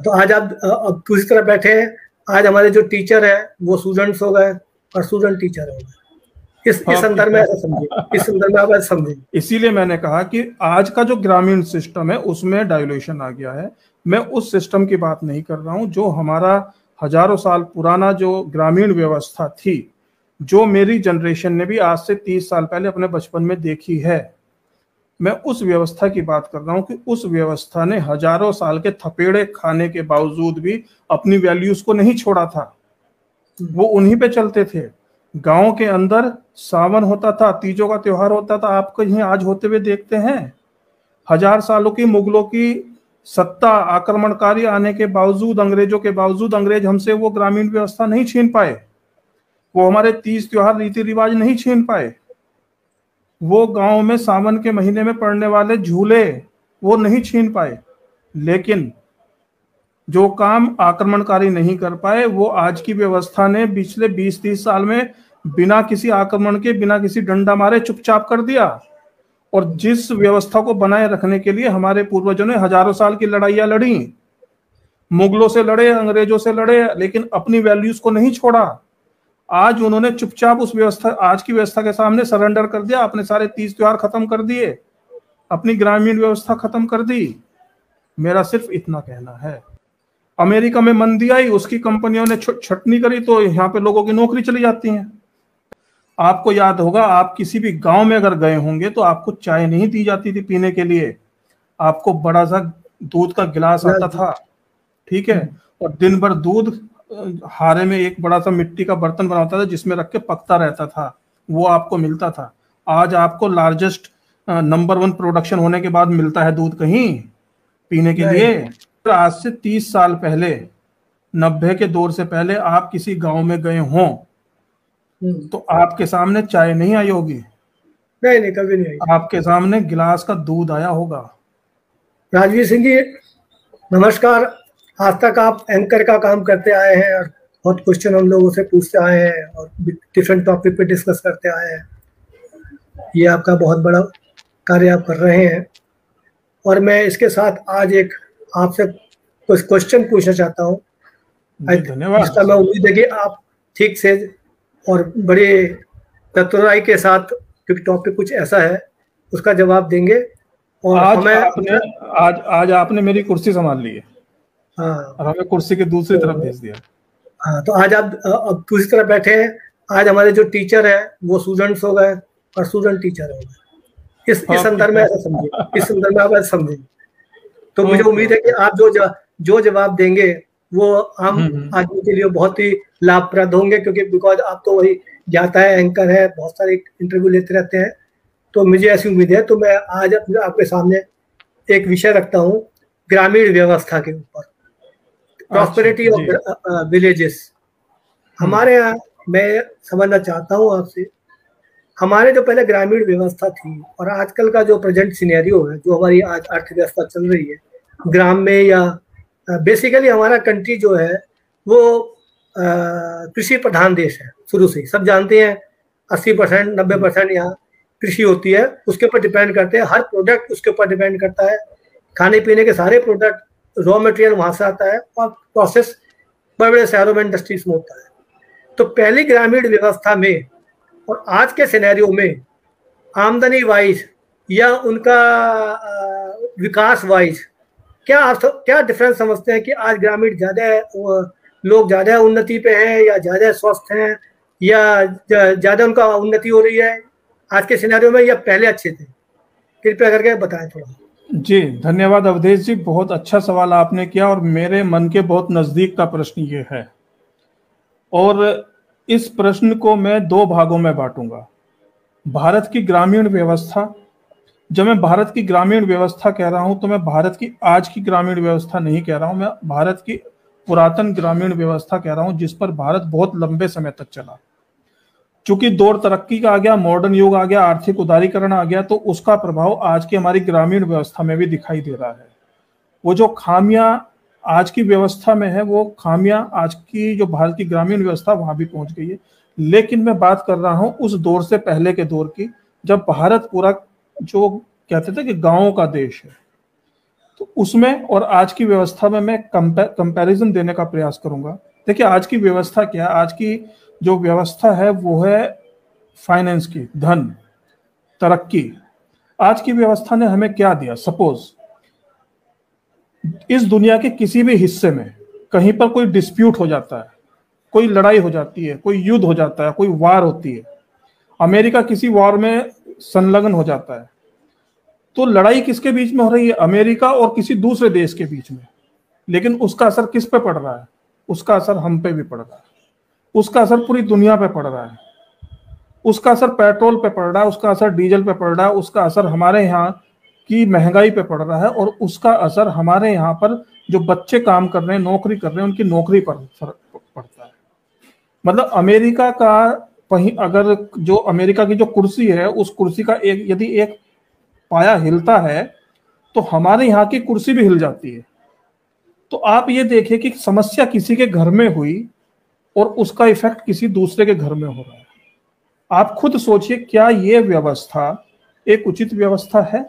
तो आज आप अब दूसरी तरफ बैठे हैं। आज हमारे जो टीचर है वो स्टूडेंट्स हो गए और स्टूडेंट टीचर हो गए। इस संदर्भ में ऐसा समझिए, इस संदर्भ में आप ऐसा समझें। इसीलिए मैंने कहा कि आज का जो ग्रामीण सिस्टम है उसमें डाइल्यूशन आ गया है। मैं उस सिस्टम की बात नहीं कर रहा हूं जो हमारा हजारों साल पुराना जो ग्रामीण व्यवस्था थी, जो मेरी जनरेशन ने भी आज से 30 साल पहले अपने बचपन में देखी है। मैं उस व्यवस्था की बात कर रहा हूं कि उस व्यवस्था ने हजारों साल के थपेड़े खाने के बावजूद भी अपनी वैल्यूज को नहीं छोड़ा था। वो उन्हीं पे चलते थे। गांव के अंदर सावन होता था, तीजों का त्योहार होता था, आप कहीं आज होते हुए देखते हैं? हजार सालों की मुगलों की सत्ता, आक्रमणकारी आने के बावजूद, अंग्रेजों के बावजूद, अंग्रेज हमसे वो ग्रामीण व्यवस्था नहीं छीन पाए। वो हमारे तीज त्योहार, रीति रिवाज नहीं छीन पाए। वो गांव में सावन के महीने में पड़ने वाले झूले वो नहीं छीन पाए। लेकिन जो काम आक्रमणकारी नहीं कर पाए वो आज की व्यवस्था ने पिछले 20-30 साल में बिना किसी आक्रमण के, बिना किसी डंडा मारे चुपचाप कर दिया। और जिस व्यवस्था को बनाए रखने के लिए हमारे पूर्वजों ने हजारों साल की लड़ाइयां लड़ी, मुगलों से लड़े, अंग्रेजों से लड़े, लेकिन अपनी वैल्यूज को नहीं छोड़ा। आज उन्होंने चुपचाप उस व्यवस्था, आज की व्यवस्था के सामने सरेंडर कर दिया, अपने सारे तीज त्योहार खत्म कर दिए, अपनी ग्रामीण व्यवस्था खत्म कर दी। मेरा सिर्फ इतना कहना है। अमेरिका में मंदी आई, उसकी कंपनियों ने छटनी करी तो यहाँ पे लोगों की नौकरी चली जाती है। आपको याद होगा, आप किसी भी गांव में अगर गए होंगे तो आपको चाय नहीं दी जाती थी पीने के लिए, आपको बड़ा सा दूध का गिलास आता था, ठीक है, और दिन भर दूध हारे में एक बड़ा सा मिट्टी का बर्तन बना होता था जिसमें रख के पकता रहता था, वो आपको मिलता था। आज आपको लार्जेस्ट नंबर 1 प्रोडक्शन होने के बाद मिलता है दूध कहीं पीने के लिए। आज से 30 साल पहले, 90 के दौर से पहले आप किसी गांव में गए हों तो आपके सामने चाय नहीं आई होगी। नहीं, कभी नहीं आई। आपके सामने गिलास का दूध आया होगा। राजवीर सिंह जी नमस्कार। आज तक आप एंकर का काम करते आए हैं और बहुत क्वेश्चन हम लोगों से पूछते आए हैं और डिफरेंट टॉपिक पे डिस्कस करते आए हैं। ये आपका बहुत बड़ा कार्य आप कर रहे हैं। और मैं इसके साथ आज एक आपसे कुछ क्वेश्चन पूछना चाहता हूँ, जिसका मैं उम्मीद है कि आप ठीक से और बड़े चतुराई के साथ, क्योंकि टॉपिक कुछ ऐसा है, उसका जवाब देंगे। और आज आपने मेरी कुर्सी संभाल ली है। हाँ, और हमें कुर्सी के दूसरी तरफ भेज दिया। हाँ, तो आज आप अब दूसरी तरफ बैठे हैं। आज हमारे जो टीचर है वो स्टूडेंट्स हो गए और स्टूडेंट टीचर हो गए। इस संदर्भ में ऐसा समझिए, इस संदर्भ में आप ऐसा समझें। तो मुझे उम्मीद है कि आप जो जवाब देंगे वो आम आदमी के लिए बहुत ही लाभप्रद होंगे, क्योंकि बिकॉज आप तो वही जाता है, एंकर है, बहुत सारे इंटरव्यू लेते रहते हैं। तो मुझे ऐसी उम्मीद है। तो मैं आज आपके सामने एक विषय रखता हूँ ग्रामीण व्यवस्था के ऊपर, प्रॉस्पेरिटी ऑफ विलेजेस। हमारे यहाँ मैं समझना चाहता हूँ आपसे, हमारे जो पहले ग्रामीण व्यवस्था थी और आजकल का जो प्रेजेंट सिनेरियो है, जो हमारी आज अर्थव्यवस्था चल रही है ग्राम में, या बेसिकली हमारा कंट्री जो है वो कृषि प्रधान देश है शुरू से ही। सब जानते हैं 80% 90% यहाँ कृषि होती है, उसके ऊपर डिपेंड करते हैं। हर प्रोडक्ट उसके ऊपर डिपेंड करता है। खाने पीने के सारे प्रोडक्ट, रॉ मटेरियल वहाँ से आता है और प्रोसेस बड़े बड़े शहरों में इंडस्ट्रीज में होता है। तो पहली ग्रामीण व्यवस्था में और आज के सिनेरियो में आमदनी वाइज या उनका विकास वाइज क्या डिफरेंस समझते हैं कि आज ग्रामीण लोग ज़्यादा उन्नति पे हैं या ज़्यादा स्वस्थ हैं या ज़्यादा उनका उन्नति हो रही है आज के सिनेरियो में, या पहले अच्छे थे? कृपया करके बताएं थोड़ा। जी धन्यवाद अवधेश जी, बहुत अच्छा सवाल आपने किया और मेरे मन के बहुत नजदीक का प्रश्न ये है। और इस प्रश्न को मैं 2 भागों में बांटूंगा। भारत की ग्रामीण व्यवस्था, जब मैं भारत की ग्रामीण व्यवस्था कह रहा हूं तो मैं भारत की आज की ग्रामीण व्यवस्था नहीं कह रहा हूं, मैं भारत की पुरातन ग्रामीण व्यवस्था कह रहा हूं जिस पर भारत बहुत लंबे समय तक चला। चूंकि दौर तरक्की का आ गया, मॉडर्न युग आ गया, आर्थिक उदारीकरण आ गया, तो उसका प्रभाव आज की हमारी ग्रामीण व्यवस्था में भी दिखाई दे रहा है। वो जो खामियां आज की व्यवस्था में है, वो खामियां आज की जो भारत की ग्रामीण व्यवस्था वहां भी पहुंच गई है। लेकिन मैं बात कर रहा हूं उस दौर से पहले के दौर की, जब भारत पूरा जो कहते थे कि गांवों का देश है। तो उसमें और आज की व्यवस्था में मैं कंपैरिजन देने का प्रयास करूंगा। देखिए आज की व्यवस्था क्या है, आज की जो व्यवस्था है वो है फाइनेंस की, धन, तरक्की। आज की व्यवस्था ने हमें क्या दिया? सपोज इस दुनिया के किसी भी हिस्से में कहीं पर कोई डिस्प्यूट हो जाता है, कोई लड़ाई हो जाती है, कोई युद्ध हो जाता है, कोई वार होती है, अमेरिका किसी वार में संलग्न हो जाता है, तो लड़ाई किसके बीच में हो रही है? अमेरिका और किसी दूसरे देश के बीच में। लेकिन उसका असर किस पे पड़ रहा है? उसका असर हम पे भी पड़ रहा है, उसका असर पूरी दुनिया पे पड़ रहा है, उसका असर पेट्रोल पे पड़ रहा है, उसका असर डीजल पे पड़ रहा है, उसका असर हमारे यहाँ की महंगाई पे पड़ रहा है, और उसका असर हमारे यहाँ पर जो बच्चे काम कर रहे हैं, नौकरी कर रहे हैं, उनकी नौकरी पर फर्क पड़ता है। मतलब अमेरिका का अगर जो अमेरिका की जो कुर्सी है, उस कुर्सी का यदि एक पाया हिलता है तो हमारे यहाँ की कुर्सी भी हिल जाती है। तो आप ये देखिए कि समस्या किसी के घर में हुई और उसका इफेक्ट किसी दूसरे के घर में हो रहा है। आप खुद सोचिए, क्या ये व्यवस्था एक उचित व्यवस्था है?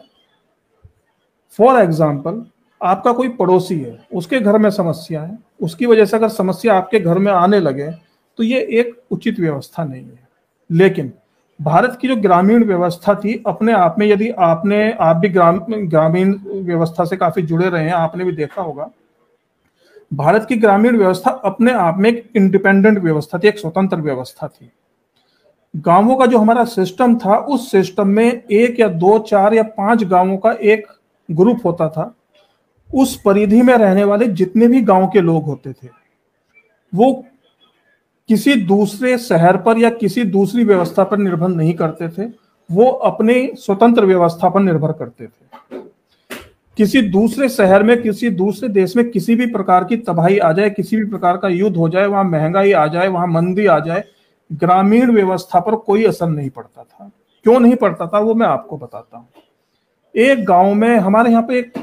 फॉर एग्जाम्पल, आपका कोई पड़ोसी है, उसके घर में समस्या है, उसकी वजह से अगर समस्या आपके घर में आने लगे तो ये एक उचित व्यवस्था नहीं है। लेकिन भारत की जो ग्रामीण व्यवस्था थी, अपने आप में, यदि आप भी ग्रामीण व्यवस्था से काफी जुड़े रहे हैं, आपने भी देखा होगा, भारत की ग्रामीण व्यवस्था अपने आप में एक इंडिपेंडेंट व्यवस्था थी, एक स्वतंत्र व्यवस्था थी। गांवों का जो हमारा सिस्टम था, उस सिस्टम में 1 या 2, 4 या 5 गांवों का एक ग्रुप होता था। उस परिधि में रहने वाले जितने भी गांव के लोग होते थे, वो किसी दूसरे शहर पर या किसी दूसरी व्यवस्था पर निर्भर नहीं करते थे, वो अपने स्वतंत्र व्यवस्था पर निर्भर करते थे। किसी दूसरे शहर में, किसी दूसरे देश में किसी भी प्रकार की तबाही आ जाए, किसी भी प्रकार का युद्ध हो जाए, वहां महंगाई आ जाए, वहां मंदी आ जाए, ग्रामीण व्यवस्था पर कोई असर नहीं पड़ता था। क्यों नहीं पड़ता था वो मैं आपको बताता हूँ। एक गांव में, हमारे यहाँ पे एक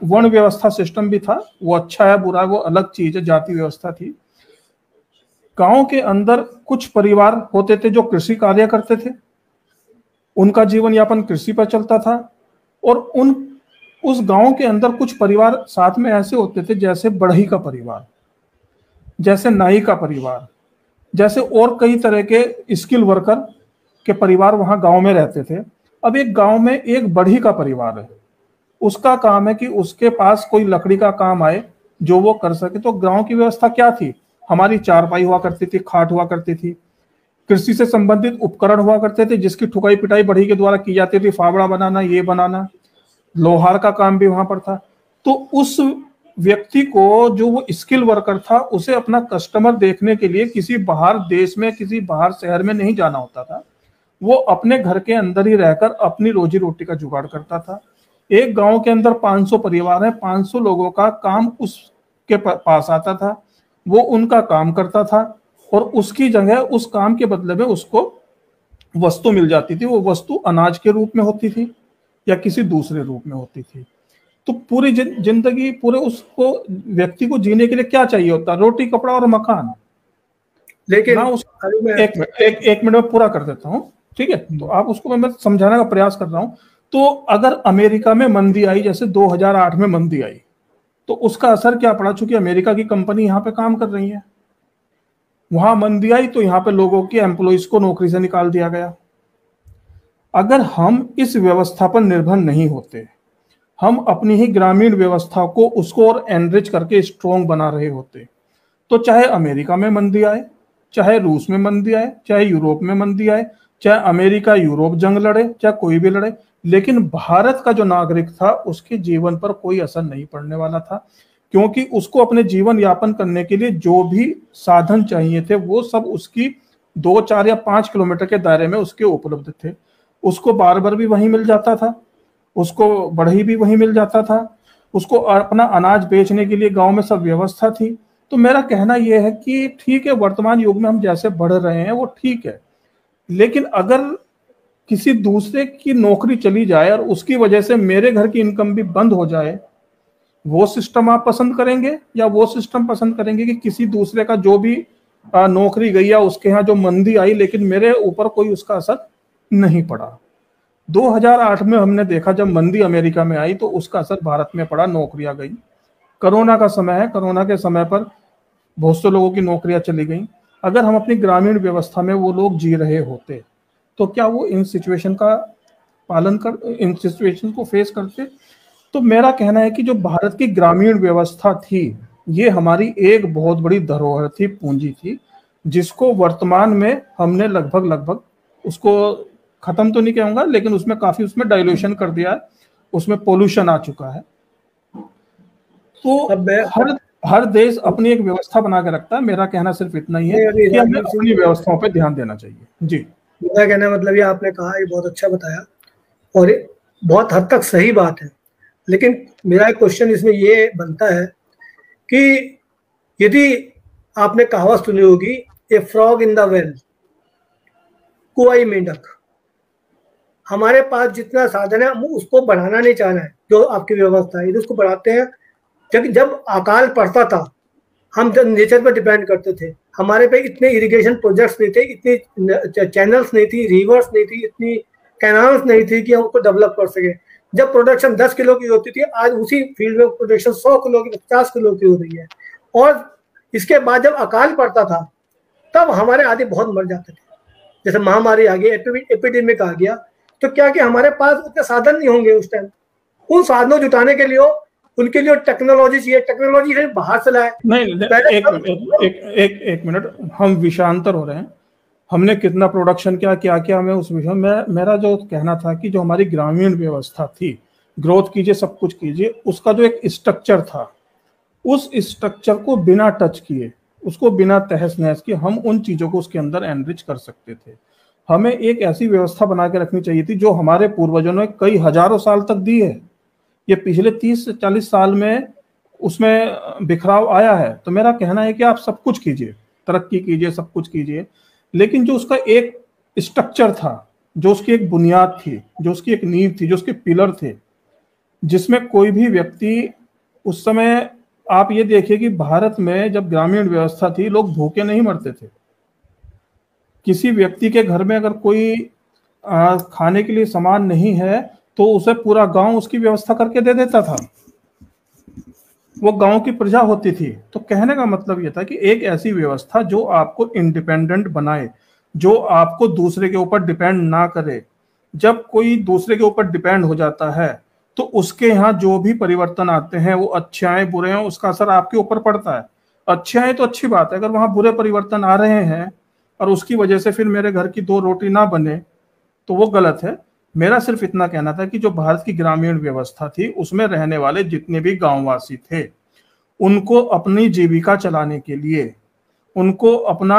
वर्ण व्यवस्था सिस्टम भी था, वो अच्छा है बुरा है वो अलग चीज है, जाति व्यवस्था थी। गांव के अंदर कुछ परिवार होते थे जो कृषि कार्य करते थे, उनका जीवन यापन कृषि पर चलता था, और उस गांव के अंदर कुछ परिवार साथ में ऐसे होते थे जैसे बढ़ई का परिवार, जैसे नाई का परिवार, जैसे और कई तरह के स्किल वर्कर के परिवार वहां गांव में रहते थे। अब एक गांव में एक बढ़ई का परिवार है, उसका काम है कि उसके पास कोई लकड़ी का काम आए जो वो कर सके। तो गांव की व्यवस्था क्या थी? हमारी चारपाई हुआ करती थी, खाट हुआ करती थी, कृषि से संबंधित उपकरण हुआ करते थे जिसकी ठुकाई पिटाई बढ़ई के द्वारा की जाती थी, फावड़ा बनाना, ये बनाना, लोहार का काम भी वहां पर था। तो उस व्यक्ति को, जो वो स्किल वर्कर था, उसे अपना कस्टमर देखने के लिए किसी बाहर देश में, किसी बाहर शहर में नहीं जाना होता था। वो अपने घर के अंदर ही रहकर अपनी रोजी रोटी का जुगाड़ करता था। एक गांव के अंदर 500 परिवार हैं, 500 लोगों का काम उसके पास आता था, वो उनका काम करता था, और उसकी जगह उस काम के बदले में उसको वस्तु मिल जाती थी। वो वस्तु अनाज के रूप में होती थी या किसी दूसरे रूप में होती थी। तो पूरी जिंदगी, पूरे उसको व्यक्ति को जीने के लिए क्या चाहिए होता? रोटी, कपड़ा और मकान। लेकिन ना एक मिनट में पूरा कर देता हूँ, ठीक है? तो आप उसको मैं समझाने का प्रयास कर रहा हूँ। तो अगर अमेरिका में मंदी आई, जैसे 2008 में मंदी आई, तो उसका असर क्या पड़ा? चूंकि अमेरिका की कंपनी यहाँ पे काम कर रही है, वहां मंदी आई तो यहाँ पे लोगों के एम्प्लॉइज को नौकरी से निकाल दिया गया। अगर हम इस व्यवस्था पर निर्भर नहीं होते, हम अपनी ही ग्रामीण व्यवस्था को, उसको और एनरिच करके स्ट्रॉन्ग बना रहे होते, तो चाहे अमेरिका में मंदी आए, चाहे रूस में मंदी आए, चाहे यूरोप में मंदी आए, चाहे अमेरिका यूरोप जंग लड़े, चाहे कोई भी लड़े, लेकिन भारत का जो नागरिक था उसके जीवन पर कोई असर नहीं पड़ने वाला था, क्योंकि उसको अपने जीवन यापन करने के लिए जो भी साधन चाहिए थे वो सब उसकी 2, 4 या 5 किलोमीटर के दायरे में उसके उपलब्ध थे। उसको बार्बर भी वहीं मिल जाता था, उसको बढ़ई भी वहीं मिल जाता था, उसको अपना अनाज बेचने के लिए गांव में सब व्यवस्था थी। तो मेरा कहना यह है कि ठीक है, वर्तमान युग में हम जैसे बढ़ रहे हैं वो ठीक है, लेकिन अगर किसी दूसरे की नौकरी चली जाए और उसकी वजह से मेरे घर की इनकम भी बंद हो जाए, वो सिस्टम आप पसंद करेंगे? या वो सिस्टम पसंद करेंगे कि किसी दूसरे का जो भी नौकरी गई या उसके यहाँ जो मंदी आई, लेकिन मेरे ऊपर कोई उसका असर नहीं पड़ा? 2008 में हमने देखा जब मंदी अमेरिका में आई तो उसका असर भारत में पड़ा, नौकरियां गई। कोरोना का समय है, कोरोना के समय पर बहुत से लोगों की नौकरियां चली गई। अगर हम अपनी ग्रामीण व्यवस्था में वो लोग जी रहे होते तो क्या वो इन सिचुएशन का इन सिचुएशन को फेस करते? तो मेरा कहना है कि जो भारत की ग्रामीण व्यवस्था थी, ये हमारी एक बहुत बड़ी धरोहर थी, पूंजी थी, जिसको वर्तमान में हमने लगभग उसको खत्म तो नहीं कहूंगा, लेकिन उसमें डाइल्यूशन कर दिया है, उसमें पोल्यूशन आ चुका है। तो हर देश अपनी एक व्यवस्था बना के रखता है। मेरा कहना सिर्फ इतना ही है कि हमें अपनी व्यवस्थाओं पे ध्यान देना चाहिए। जी, मेरा कहना मतलब ये आपने कहा, ये बहुत अच्छा बताया और बहुत हद तक सही बात है। लेकिन मेरा एक क्वेश्चन इसमें ये बनता है कि यदि आपने कहावत सुनी होगी, a frog in the well, कुआई मेंढक। हमारे पास जितना साधन है हम उसको बढ़ाना नहीं चाह रहे हैं। जो आपकी व्यवस्था है यदि उसको बढ़ाते हैं, जब अकाल पड़ता था हम जब नेचर पर डिपेंड करते थे, हमारे पे इतने इरिगेशन प्रोजेक्ट्स नहीं थे, इतनी चैनल्स नहीं थी, रिवर्स नहीं थी, इतनी कैनाल्स नहीं थी कि हम उसको डेवलप कर सके। जब प्रोडक्शन 10 किलो की होती थी, आज उसी फील्ड में प्रोडक्शन 100 किलो की, 50 किलो की हो रही है। और इसके बाद जब अकाल पड़ता था तब हमारे आदमी बहुत मर जाते थे। जैसे महामारी आ गई, एपिडेमिक आ गया, तो क्या कि हमारे पास उतने साधन नहीं होंगे उस टाइम। उन साधनों जुटाने के लिए उनके लिए टेक्नोलॉजी चाहिए। टेक्नोलॉजी है बाहर से लाए। एक मिनट, हम विषयांतर हो रहे हैं। हमने कितना प्रोडक्शन क्या हमें उस विषय में, मेरा जो कहना था कि जो हमारी ग्रामीण व्यवस्था थी, ग्रोथ कीजिए, सब कुछ कीजिए, उसका जो एक स्ट्रक्चर था, उस स्ट्रक्चर को बिना टच किए, उसको बिना तहस नहस किए हम उन चीजों को उसके अंदर एनरिच कर सकते थे। हमें एक ऐसी व्यवस्था बना के रखनी चाहिए थी जो हमारे पूर्वजों ने कई हजारों साल तक दी है। ये पिछले 30 से 40 साल में उसमें बिखराव आया है। तो मेरा कहना है कि आप सब कुछ कीजिए, तरक्की कीजिए, सब कुछ कीजिए, लेकिन जो उसका एक स्ट्रक्चर था, जो उसकी एक बुनियाद थी, जो उसकी एक नींव थी, जो उसके पिलर थे, जिसमें कोई भी व्यक्ति उस समय, आप ये देखिए कि भारत में जब ग्रामीण व्यवस्था थी लोग भूखे नहीं मरते थे। किसी व्यक्ति के घर में अगर कोई खाने के लिए सामान नहीं है तो उसे पूरा गांव उसकी व्यवस्था करके दे देता था, वो गांव की प्रजा होती थी। तो कहने का मतलब यह था कि एक ऐसी व्यवस्था जो आपको इंडिपेंडेंट बनाए, जो आपको दूसरे के ऊपर डिपेंड ना करे। जब कोई दूसरे के ऊपर डिपेंड हो जाता है तो उसके यहाँ जो भी परिवर्तन आते हैं, वो अच्छे आए बुरे हैं, उसका असर आपके ऊपर पड़ता है। अच्छे आए तो अच्छी बात है, अगर वहां बुरे परिवर्तन आ रहे हैं और उसकी वजह से फिर मेरे घर की 2 रोटी ना बने तो वो गलत है। मेरा सिर्फ इतना कहना था कि जो भारत की ग्रामीण व्यवस्था थी उसमें रहने वाले जितने भी गांववासी थे, उनको अपनी जीविका चलाने के लिए, उनको अपना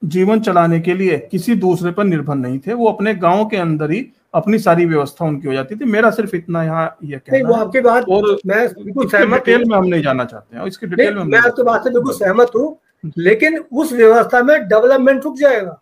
जीवन चलाने के लिए किसी दूसरे पर निर्भर नहीं थे। वो अपने गांव के अंदर ही अपनी सारी व्यवस्था उनकी हो जाती थी। मेरा सिर्फ इतना यहाँ ये कहना वो आपकी बात, और मैं बिल्कुल सहमत, डिटेल में हम नहीं जाना चाहते हैं, इसकी डिटेल में मैं आपकी बात से बिल्कुल सहमत हूँ, लेकिन उस व्यवस्था में डेवलपमेंट रुक जाएगा।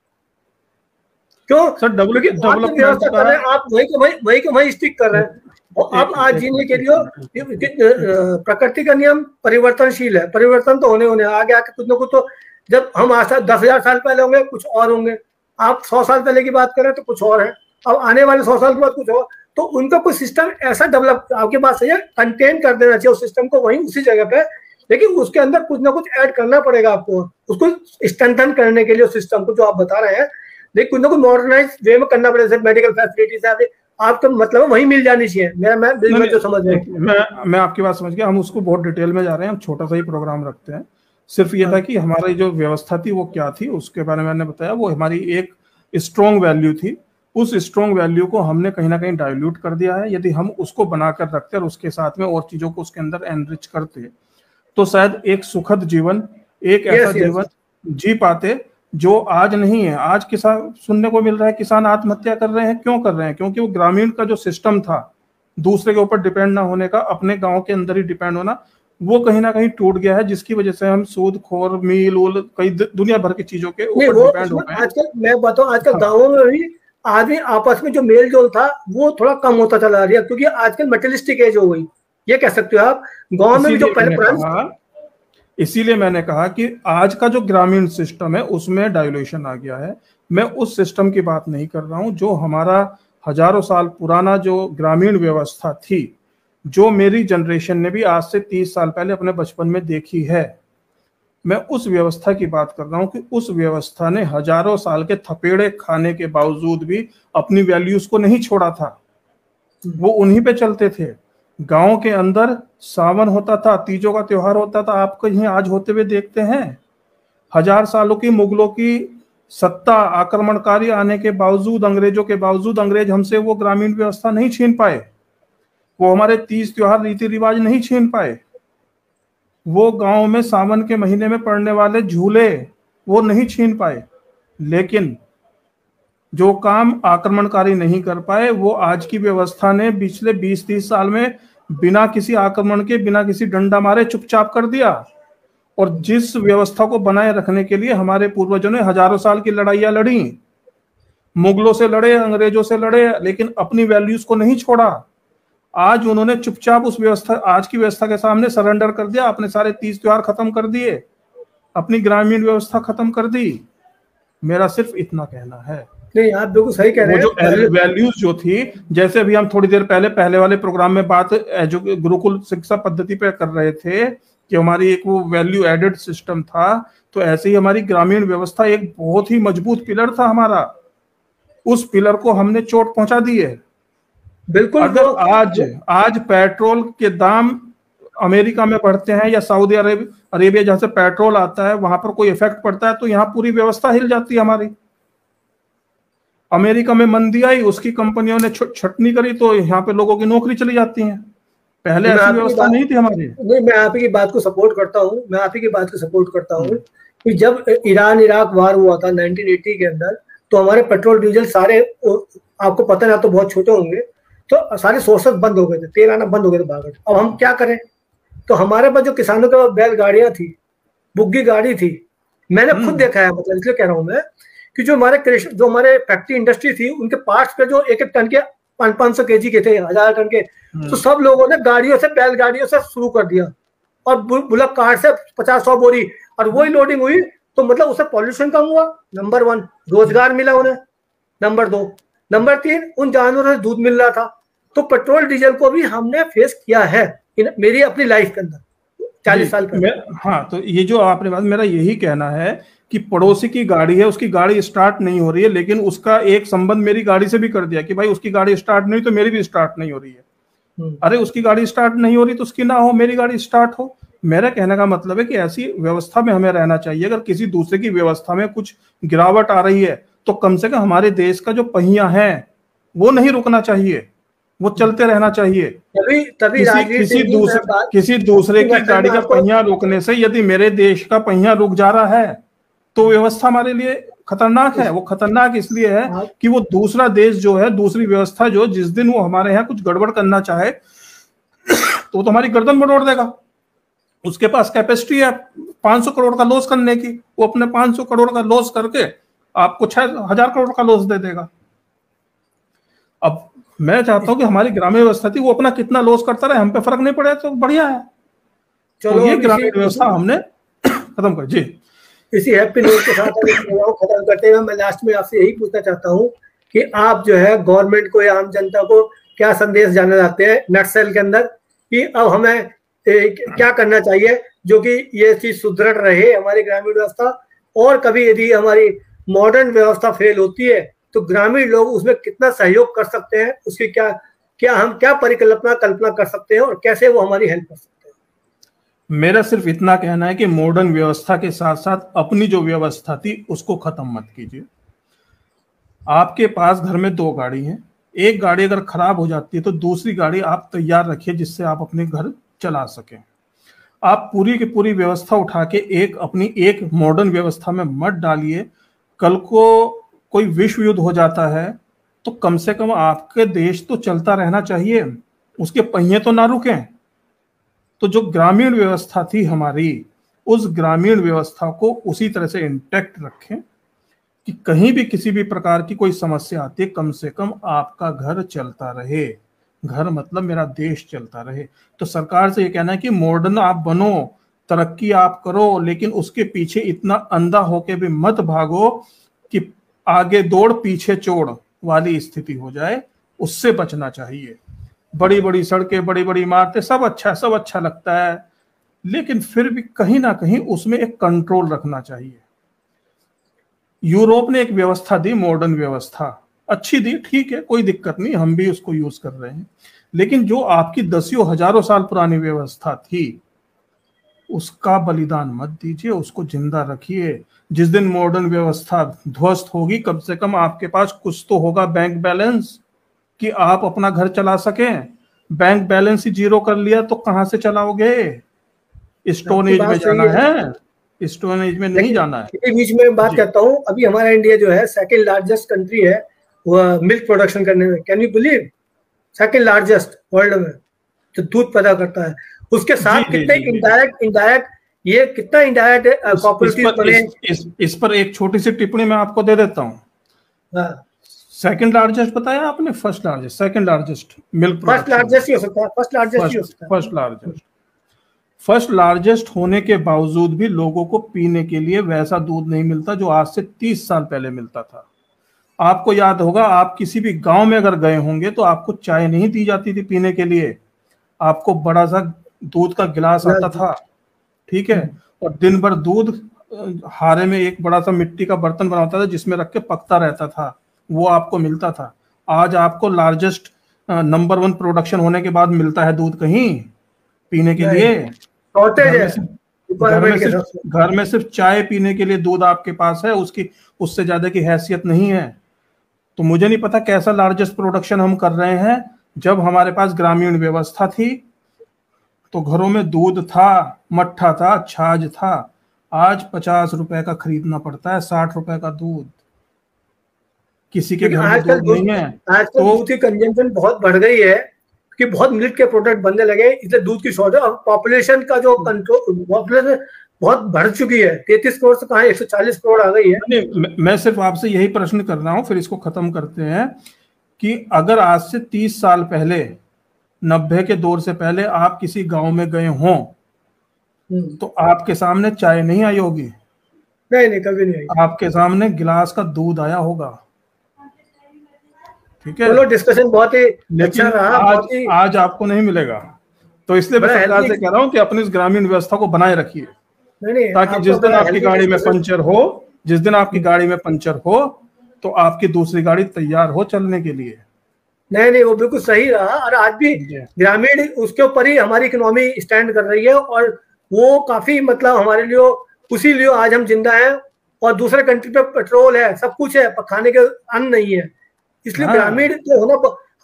क्यों सर? डेवलपमेंट व्यवस्था कर रहे हैं आप, वही स्टिक कर रहे हैं। और अब आज जीने के लिए प्रकृति का नियम परिवर्तनशील है, परिवर्तन तो होने आगे आके कुछ ना कुछ तो, जब हम आज 10,000 साल पहले होंगे कुछ और होंगे, आप 100 साल पहले की बात करें तो कुछ और है, अब आने वाले 100 साल के बाद कुछ और। तो उनका कोई सिस्टम ऐसा डेवलप, आपके पास सही है, कंटेन कर देना चाहिए उस सिस्टम को वहीं उसी जगह पे, लेकिन उसके अंदर कुछ ना कुछ ऐड करना पड़ेगा आपको, उसको स्ट्रेंथन करने के लिए उस सिस्टम को जो आप बता रहे हैं, लेकिन कुछ ना कुछ मॉडर्नाइज वे में करना पड़ेगा। मेडिकल फैसिलिटीज है आपका मतलब वही मिल जानी चाहिए। मैं जो समझ रहा हूँ, मैं आपकी बात समझ गया। हम उसको बहुत डिटेल में जा रहे हैं, हम छोटा सा ही प्रोग्राम रखते हैं। सिर्फ ये था कि हमारी जो व्यवस्था थी वो क्या थी, उसके बारे में मैंने बताया। वो हमारी एक स्ट्रॉन्ग वैल्यू थी, उस स्ट्रॉन्ग वैल्यू को हमने कहीं ना कहीं डाइल्यूट कर दिया है। यदि हम उसको बनाकर रखते और उसके साथ में और चीजों को उसके अंदर एनरिच करते तो शायद एक सुखद जीवन, एक ऐसा जीवन जी पाते जो आज नहीं है। आज किसान, सुनने को मिल रहा है किसान आत्महत्या कर रहे हैं। क्यों कर रहे हैं? क्योंकि वो ग्रामीण का जो सिस्टम था, दूसरे के ऊपर डिपेंड ना होने का, अपने गांव के अंदर ही डिपेंड होना, वो कहीं ना कहीं टूट गया है, जिसकी वजह से हम सूदखोर, मील उल, कई दुनिया भर की चीजों के ऊपर डिपेंड हो गए हैं। आजकल मैं बताऊं, आजकल गाँवों में भी आदमी आपस में जो मेल जोल था वो थोड़ा कम होता चला रहा है, क्योंकि आजकल मटेरियलिस्टिक एज हो गई, ये कह सकते हो आप। गाँव में भी जो पहले, इसीलिए मैंने कहा कि आज का जो ग्रामीण सिस्टम है उसमें डाइल्यूशन आ गया है। मैं उस सिस्टम की बात नहीं कर रहा हूं जो हमारा हजारों साल पुराना जो ग्रामीण व्यवस्था थी, जो मेरी जनरेशन ने भी आज से 30 साल पहले अपने बचपन में देखी है, मैं उस व्यवस्था की बात कर रहा हूं कि उस व्यवस्था ने हजारों साल के थपेड़े खाने के बावजूद भी अपनी वैल्यूज को नहीं छोड़ा था। वो उन्हीं पे चलते थे। गांव के अंदर सावन होता था, तीजों का त्योहार होता था, आप कहीं आज होते हुए देखते हैं? 1000 सालों की मुगलों की सत्ता, आक्रमणकारी आने के बावजूद, अंग्रेजों के बावजूद, अंग्रेज हमसे वो ग्रामीण व्यवस्था नहीं छीन पाए। वो हमारे 30 त्योहार, रीति रिवाज नहीं छीन पाए। वो गांव में सावन के महीने में पड़ने वाले झूले वो नहीं छीन पाए। लेकिन जो काम आक्रमणकारी नहीं कर पाए, वो आज की व्यवस्था ने पिछले 20-30 साल में बिना किसी आक्रमण के, बिना किसी डंडा मारे चुपचाप कर दिया। और जिस व्यवस्था को बनाए रखने के लिए हमारे पूर्वजों ने हजारों साल की लड़ाइयां लड़ी, मुगलों से लड़े, अंग्रेजों से लड़े, लेकिन अपनी वैल्यूज को नहीं छोड़ा। आज उन्होंने चुपचाप उस व्यवस्था, आज की व्यवस्था के सामने सरेंडर कर दिया, अपने सारे 30 त्योहार खत्म कर दिए, अपनी ग्रामीण व्यवस्था खत्म कर दी। मेरा सिर्फ इतना कहना है। नहीं, आप बिल्कुल सही कह रहे हैं। वो जो वैल्यूज जो थी, जैसे अभी हम थोड़ी देर पहले वाले प्रोग्राम में बात गुरुकुल शिक्षा पद्धति पे कर रहे थे कि हमारी एक वो वैल्यू एडेड सिस्टम था, तो ऐसे ही हमारी ग्रामीण व्यवस्था एक बहुत ही मजबूत पिलर था हमारा। उस पिलर को हमने चोट पहुंचा दी है। बिल्कुल। अगर आज पेट्रोल के दाम अमेरिका में बढ़ते हैं या सऊदी अरेबिया जहां से पेट्रोल आता है वहां पर कोई इफेक्ट पड़ता है, तो यहाँ पूरी व्यवस्था हिल जाती है हमारी। अमेरिका में मंदी आई, उसकी कंपनियों ने छटनी करी, तो यहाँ पे लोगों की नौकरी चली जाती है। पहले ऐसी व्यवस्था नहीं थी हमारी। नहीं, मैं आप ही की बात को सपोर्ट करता हूँ। कि जब ईरान इराक वार हुआ था 1980 के अंदर, तो हमारे पेट्रोल डीजल सारे, आपको पता ना, तो बहुत छोटे होंगे, तो सारे सोर्सेस बंद हो गए थे, तेल आना बंद हो गए थे बाहर। अब हम क्या करें? तो हमारे पास जो किसानों के बैलगाड़ियां थी, बुग्गी गाड़ी थी, मैंने खुद देखा है, मतलब इसलिए कह रहा हूं मैं कि जो हमारे फैक्ट्री इंडस्ट्री थी, उनके पार्ट्स पे जो 1-1 टन के 500 केजी के थे, 1000 टन के, तो सब लोगों ने बैलगाड़ियों से शुरू कर दिया, और बुलक कार्ट से 50-100 बोरी, और वही लोडिंग हुई। तो मतलब उससे पॉल्यूशन कम हुआ, नंबर 1, रोजगार मिला उन्हें, नंबर 2, नंबर 3, उन जानवरों से दूध मिल रहा था। तो पेट्रोल डीजल को भी हमने फेस किया है मेरी अपनी लाइफ के अंदर 40 साल पहले। हाँ, तो ये जो आपने बात, मेरा यही कहना है कि पड़ोसी की गाड़ी है, उसकी गाड़ी स्टार्ट नहीं हो रही है, लेकिन उसका एक संबंध मेरी गाड़ी से भी कर दिया कि भाई उसकी गाड़ी स्टार्ट नहीं, तो मेरी भी स्टार्ट नहीं हो रही है। अरे उसकी गाड़ी स्टार्ट नहीं हो रही तो उसकी ना हो, मेरी गाड़ी स्टार्ट हो। मेरा कहने का मतलब है कि ऐसी व्यवस्था में हमें रहना चाहिए। अगर किसी दूसरे की व्यवस्था में कुछ गिरावट आ रही है, तो कम से कम हमारे देश का जो पहिया है वो नहीं रुकना चाहिए, वो चलते रहना चाहिए। तभी किसी दूसरे की गाड़ी का पहिया रोकने से यदि मेरे देश का पहिया रुक जा रहा है, तो व्यवस्था हमारे लिए खतरनाक है। वो खतरनाक इसलिए है कि वो दूसरा देश जो है, दूसरी व्यवस्था जो, जिस दिन वो हमारे यहाँ कुछ गड़बड़ करना चाहे तो हमारी गर्दन मरोड़ देगा। उसके पास कैपेसिटी है 500 करोड़ का लॉस करने की, वो अपने 500 करोड़ का लॉस करके आपको 6000 करोड़ का लॉस दे देगा। अब मैं चाहता हूं कि हमारी ग्रामीण व्यवस्था थी, वो अपना कितना लॉस करता रहे, हम पे फर्क नहीं पड़े, तो बढ़िया है। तो ये ग्रामीण व्यवस्था हमने खत्म कर। जी, इसी हैप्पी नोट के साथ खत्म करते हुए मैं लास्ट में आपसे यही पूछना चाहता हूँ कि आप जो है गवर्नमेंट को या आम जनता को क्या संदेश जाना चाहते हैं नटसेल के अंदर, कि अब हमें क्या करना चाहिए जो कि ये चीज सुदृढ़ रहे हमारी ग्रामीण व्यवस्था, और कभी यदि हमारी मॉडर्न व्यवस्था फेल होती है तो ग्रामीण लोग उसमें कितना सहयोग कर सकते हैं, उसकी हम क्या कल्पना कर सकते हैं, और कैसे वो हमारी हेल्प कर सकते हैं। मेरा सिर्फ इतना कहना है कि मॉडर्न व्यवस्था के साथ साथ अपनी जो व्यवस्था थी उसको खत्म मत कीजिए। आपके पास घर में 2 गाड़ी हैं, एक गाड़ी अगर खराब हो जाती है तो दूसरी गाड़ी आप तैयार रखिए जिससे आप अपने घर चला सकें। आप पूरी की पूरी व्यवस्था उठा के एक मॉडर्न व्यवस्था में मत डालिए। कल को कोई विश्व युद्ध हो जाता है तो कम से कम आपके देश तो चलता रहना चाहिए, उसके पहिए तो ना रुकें। तो जो ग्रामीण व्यवस्था थी हमारी, उस ग्रामीण व्यवस्था को उसी तरह से इंटैक्ट रखें कि कहीं भी किसी भी प्रकार की कोई समस्या आती है, कम से कम आपका घर चलता रहे। घर मतलब मेरा देश चलता रहे। तो सरकार से ये कहना है कि मॉडर्न आप बनो, तरक्की आप करो, लेकिन उसके पीछे इतना अंधा होके भी मत भागो कि आगे दौड़ पीछे चोड़ वाली स्थिति हो जाए। उससे बचना चाहिए। बड़ी बड़ी सड़कें, बड़ी बड़ी इमारतें, सब अच्छा लगता है, लेकिन फिर भी कहीं ना कहीं उसमें एक कंट्रोल रखना चाहिए। यूरोप ने एक व्यवस्था दी, मॉडर्न व्यवस्था अच्छी दी, ठीक है, कोई दिक्कत नहीं, हम भी उसको यूज कर रहे हैं, लेकिन जो आपकी दसियों हजारों साल पुरानी व्यवस्था थी उसका बलिदान मत दीजिए, उसको जिंदा रखिए। जिस दिन मॉडर्न व्यवस्था ध्वस्त होगी, कम से कम आपके पास कुछ तो होगा बैंक बैलेंस कि आप अपना घर चला सकें। बैंक बैलेंस ही जीरो कर लिया तो कहां से चलाओगे? स्टोन एज में जाना है, स्टोन एज में नहीं जाना है। इसी बीच में बात करता हूँ, अभी हमारा इंडिया जो है सेकंड लार्जेस्ट कंट्री है वो मिल्क प्रोडक्शन करने में। Can you believe? Second largest world में जो दूध पैदा करता है। उसके साथ कितने इनडायरेक्ट ये कितना इनडायरेक्ट कॉर्पोरेटिव बने। इस पर एक छोटी सी टिप्पणी मैं आपको दे देता हूँ। सेकंड लार्जेस्ट बताया आपने, first largest, second largest milk, first largest ही हो सकता है, फर्स्ट लार्जेस्ट ही हो सकता है। फर्स्ट लार्जेस्ट होने के बावजूद भी लोगों को पीने के लिए वैसा दूध नहीं मिलता जो आज से 30 साल पहले मिलता था। आपको याद होगा, आप किसी भी गांव में अगर गए होंगे तो आपको चाय नहीं दी जाती थी पीने के लिए, आपको बड़ा सा दूध का गिलास आता था, ठीक है, और दिन भर दूध हारे में एक बड़ा सा मिट्टी का बर्तन बना होता था जिसमें रख के पकता रहता था, वो आपको मिलता था। आज आपको लार्जेस्ट नंबर 1 प्रोडक्शन होने के बाद मिलता है दूध कहीं पीने के लिए? घर में सिर्फ चाय पीने के लिए दूध आपके पास है, उससे ज्यादा की हैसियत नहीं है। तो मुझे नहीं पता कैसा लार्जेस्ट प्रोडक्शन हम कर रहे हैं। जब हमारे पास ग्रामीण व्यवस्था थी तो घरों में दूध था, मट्ठा था, छाछ था। आज 50 रुपए का खरीदना पड़ता है, 60 रुपए का दूध। किसी के घर में दूध नहीं है। आजकल दूध की कंजम्पशन बहुत बढ़ गई है कि बहुत मिल्क के प्रोडक्ट बनने लगे, इसलिए दूध की शॉर्टेज और पॉपुलेशन का जो कंट्रोल, पॉपुलेशन बहुत बढ़ चुकी है। 33 करोड़ से कहां 140 करोड़ आ गई है। मैं सिर्फ आपसे यही प्रश्न कर रहा हूं, फिर इसको खत्म करते हैं, कि अगर आज से 30 साल पहले, 90 के दौर से पहले आप किसी गांव में गए हों तो आपके सामने चाय नहीं आई होगी? नहीं, कभी नहीं आई। आपके सामने गिलास का दूध आया होगा, ठीक है। चलो, डिस्कशन बहुत ही अच्छा रहा। आज आपको नहीं मिलेगा, तो इसलिए मैं सरकार से कह रहा हूं कि अपनी इस ग्रामीण व्यवस्था को बनाए रखिए, ताकि जिस दिन आपकी गाड़ी में पंचर हो, तो आपकी दूसरी गाड़ी तैयार हो चलने के लिए। नहीं, वो बिल्कुल सही रहा। और आज भी ग्रामीण उसके ऊपर ही हमारी इकोनॉमी स्टैंड कर रही है, और वो काफी मतलब हमारे लिए, उसी लिए आज हम जिंदा हैं। और दूसरे कंट्री पे पेट्रोल है, सब कुछ है, खाने के अन्न नहीं है। इसलिए ग्रामीण जो होना,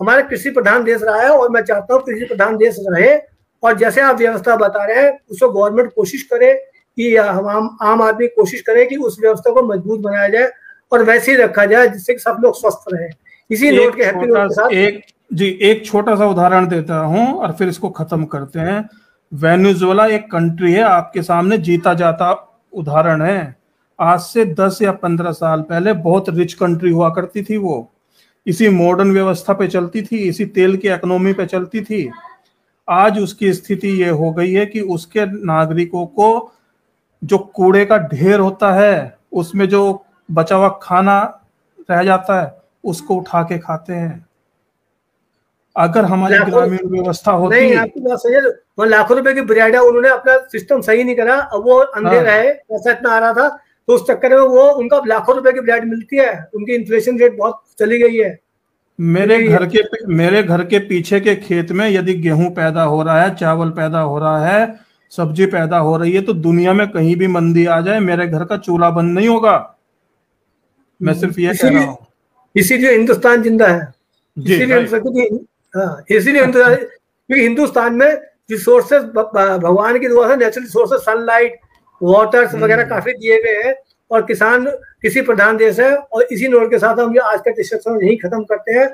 हमारा कृषि प्रधान देश रहा है, और मैं चाहता हूँ कृषि प्रधान देश रहे। और जैसे आप व्यवस्था बता रहे हैं, उसको गवर्नमेंट कोशिश करे कि हम आम आदमी कोशिश करे कि उस व्यवस्था को मजबूत बनाया जाए और वैसे ही रखा जाए जिससे कि सब लोग स्वस्थ रहे। इसी नोट के हैप्पी नोट के साथ एक छोटा सा उदाहरण देता हूं और फिर इसको खत्म करते हैं। वेनेजुएला एक कंट्री है, आपके सामने जीता जाता उदाहरण है। आज से 10 या 15 साल पहले बहुत रिच कंट्री हुआ करती थी, वो इसी मॉडर्न व्यवस्था पे चलती थी, इसी तेल की इकोनॉमी पे चलती थी। आज उसकी स्थिति ये हो गई है कि उसके नागरिकों को जो कूड़े का ढेर होता है, उसमें जो बचा हुआ खाना रह जाता है, उसको उठा के खाते हैं। अगर हमारी ग्रामीण व्यवस्था होती, नहीं, आपकी बात सही है, वो लाखों रुपए की बिराड़ा, उन्होंने अपना सिस्टम सही नहीं करा, अब वो अंधे रहे, पैसा इतना आ रहा था, तो उस चक्कर में वो उनका लाखों रुपए की ब्राइड मिलती है, उनकी इन्फ्लेशन रेट बहुत चली गई है। मेरे घर के पीछे के खेत में यदि गेहूं पैदा हो रहा है, चावल पैदा हो रहा है, सब्जी पैदा हो रही है, तो दुनिया में कहीं भी मंदी आ जाए, मेरे घर का चूल्हा बंद नहीं होगा। मैं सिर्फ ये कह रहा हूँ, इसीलिए हिंदुस्तान जिंदा है। इसीलिए क्योंकि हिंदुस्तान में रिसोर्सेज भगवान की दुआ से, नेचुरल रिसोर्सेज, सनलाइट, वाटर्स वगैरह काफी दिए गए हैं, और किसान कृषि प्रधान देश है। और इसी नोट के साथ हम आज का डिस्कशन यही खत्म करते हैं।